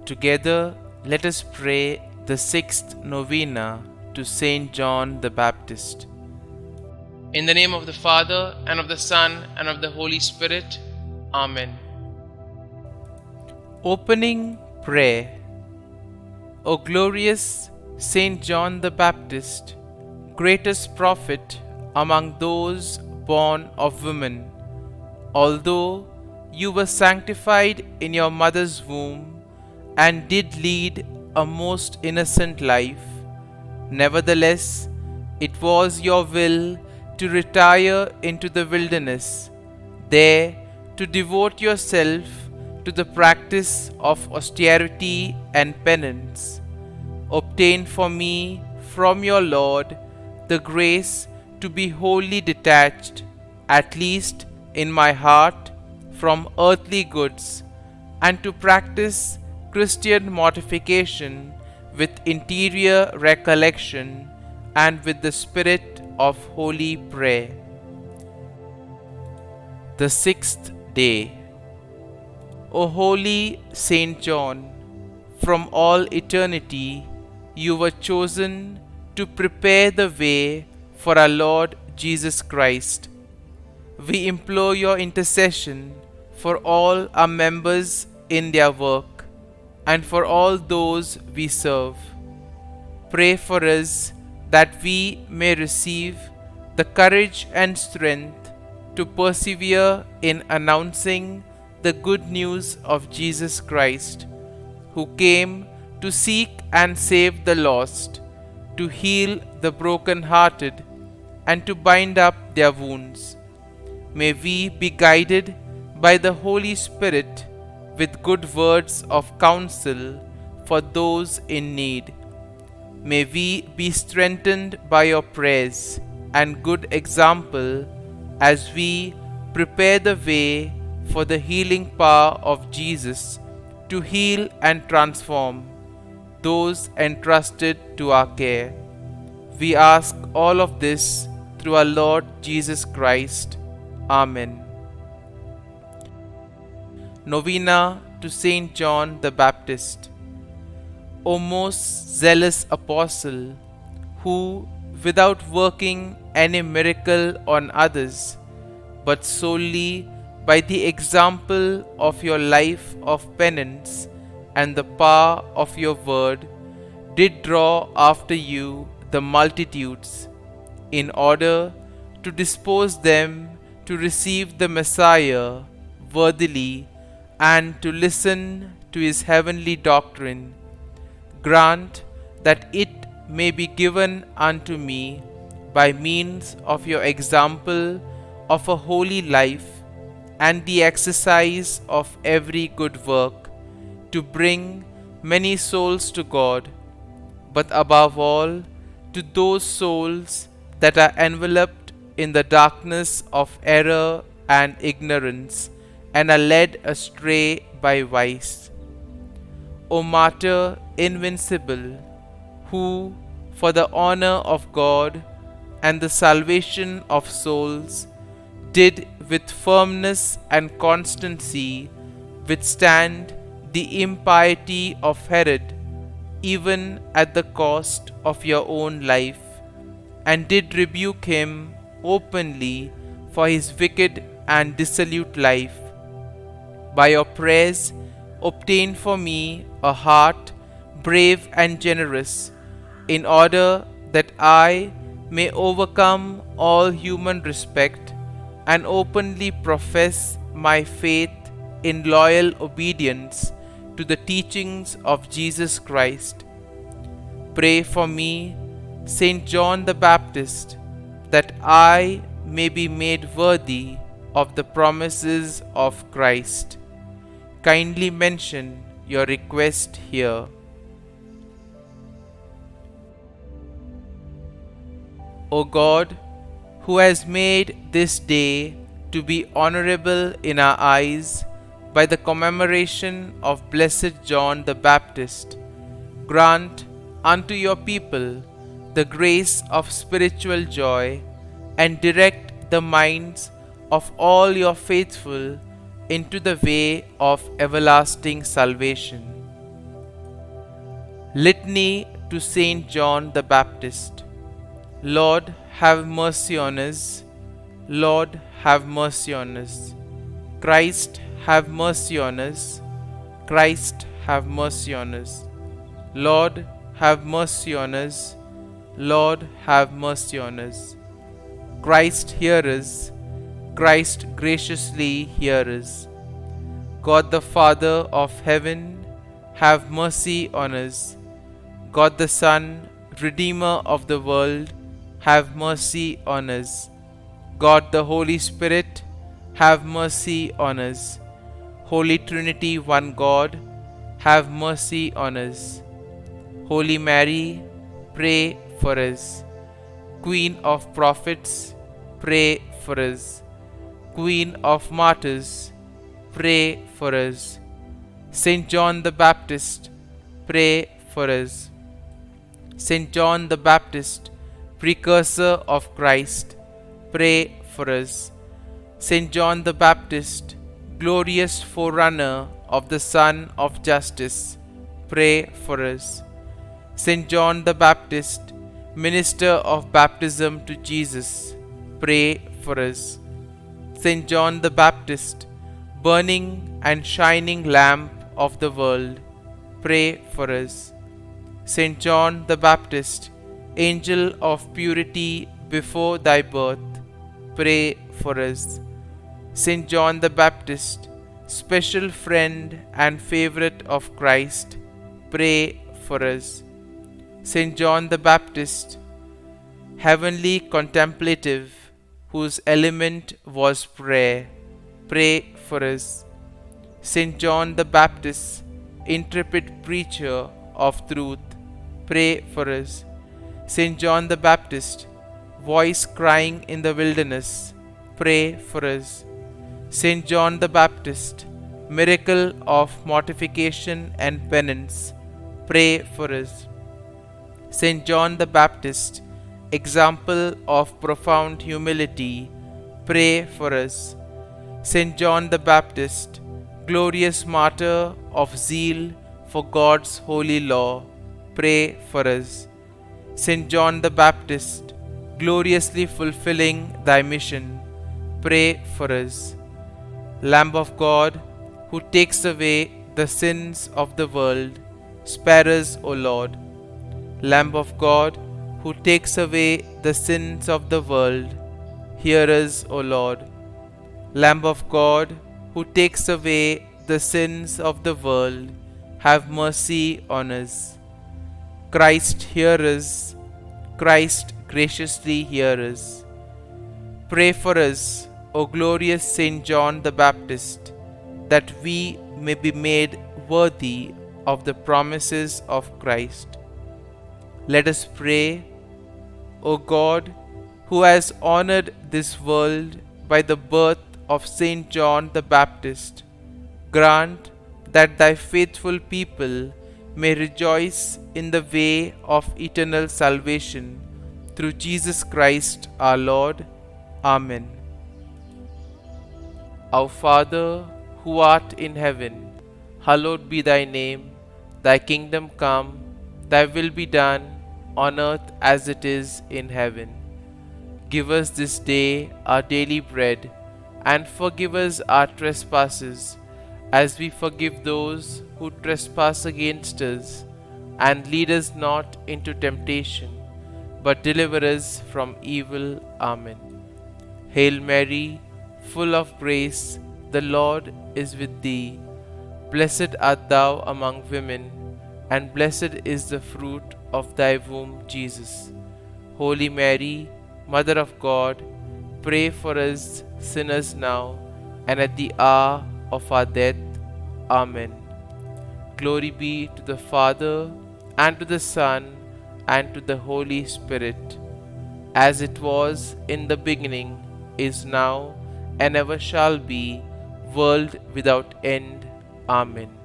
Together, let us pray the sixth novena to Saint John the Baptist. In the name of the Father, and of the Son, and of the Holy Spirit. Amen. Opening Prayer. O glorious Saint John the Baptist, greatest prophet among those born of women, although you were sanctified in your mother's womb and did lead a most innocent life, nevertheless it was your will to retire into the wilderness, there to devote yourself to the practice of austerity and penance. Obtain for me from your Lord the grace to be wholly detached, at least in my heart, from earthly goods, and to practice Christian mortification with interior recollection and with the spirit of holy prayer. The sixth day. O holy Saint John, from all eternity you were chosen to prepare the way for our Lord Jesus Christ. We implore your intercession for all our members in their work, and for all those we serve. Pray for us that we may receive the courage and strength to persevere in announcing the good news of Jesus Christ, who came to seek and save the lost, to heal the broken-hearted, and to bind up their wounds. May we be guided by the Holy Spirit with good words of counsel for those in need. May we be strengthened by your prayers and good example as we prepare the way for the healing power of Jesus to heal and transform those entrusted to our care. We ask all of this through our Lord Jesus Christ. Amen. Novena to Saint John the Baptist. O most zealous apostle, who, without working any miracle on others, but solely by the example of your life of penance and the power of your word, did draw after you the multitudes, in order to dispose them to receive the Messiah worthily and to listen to his heavenly doctrine, grant that it may be given unto me by means of your example of a holy life and the exercise of every good work, to bring many souls to God, but above all to those souls that are enveloped in the darkness of error and ignorance, and are led astray by vice. O martyr invincible, who, for the honor of God and the salvation of souls, did with firmness and constancy withstand the impiety of Herod, even at the cost of your own life, and did rebuke him openly for his wicked and dissolute life. By your prayers, obtain for me a heart brave and generous, in order that I may overcome all human respect and openly profess my faith in loyal obedience to the teachings of Jesus Christ. Pray for me, Saint John the Baptist, that I may be made worthy of the promises of Christ. Kindly mention your request here. O God, who has made this day to be honorable in our eyes by the commemoration of Blessed John the Baptist, grant unto your people the grace of spiritual joy, and direct the minds of all your faithful into the way of everlasting salvation. Litany to Saint John the Baptist. Lord, have mercy on us. Lord, have mercy on us. Christ, have mercy on us. Christ, have mercy on us. Lord, have mercy on us. Lord, have mercy on us. Christ, hear us. Christ, graciously hear us. God the Father of heaven, have mercy on us. God the Son, Redeemer of the world, have mercy on us. God the Holy Spirit, have mercy on us. Holy Trinity, one God, have mercy on us. Holy Mary, pray for us. Queen of Prophets, pray for us. Queen of Martyrs, pray for us. Saint John the Baptist, pray for us. Saint John the Baptist, precursor of Christ, pray for us. Saint John the Baptist, glorious forerunner of the Son of Justice, pray for us. Saint John the Baptist, minister of baptism to Jesus, pray for us. Saint John the Baptist, burning and shining lamp of the world, pray for us. Saint John the Baptist, angel of purity before thy birth, pray for us. Saint John the Baptist, special friend and favorite of Christ, pray for us. Saint John the Baptist, heavenly contemplative, whose element was prayer, pray for us. Saint John the Baptist, intrepid preacher of truth, pray for us. Saint John the Baptist, voice crying in the wilderness, pray for us. Saint John the Baptist, miracle of mortification and penance, pray for us. Saint John the Baptist, example of profound humility, pray for us. Saint John the Baptist, glorious martyr of zeal for God's holy law, pray for us. Saint John the Baptist, gloriously fulfilling thy mission, pray for us. Lamb of God, who takes away the sins of the world, spare us, O Lord. Lamb of God, who takes away the sins of the world, hear us, O Lord. Lamb of God, who takes away the sins of the world, have mercy on us. Christ, hear us. Christ, graciously hear us. Pray for us, O glorious Saint John the Baptist, that we may be made worthy of the promises of Christ. Let us pray. O God, who has honored this world by the birth of Saint John the Baptist, grant that thy faithful people may rejoice in the way of eternal salvation through Jesus Christ our Lord. Amen. Our Father, who art in heaven, hallowed be thy name. Thy kingdom come, thy will be done, on earth as it is in heaven. Give us this day our daily bread, and forgive us our trespasses, as we forgive those who trespass against us. And lead us not into temptation, but deliver us from evil. Amen. Hail Mary, full of grace, the Lord is with thee. Blessed art thou among women, and blessed is the fruit of thy womb, Jesus. Holy Mary, Mother of God, pray for us sinners now and at the hour of our death. Amen. Glory be to the Father, and to the Son, and to the Holy Spirit, as it was in the beginning, is now, and ever shall be, world without end. Amen.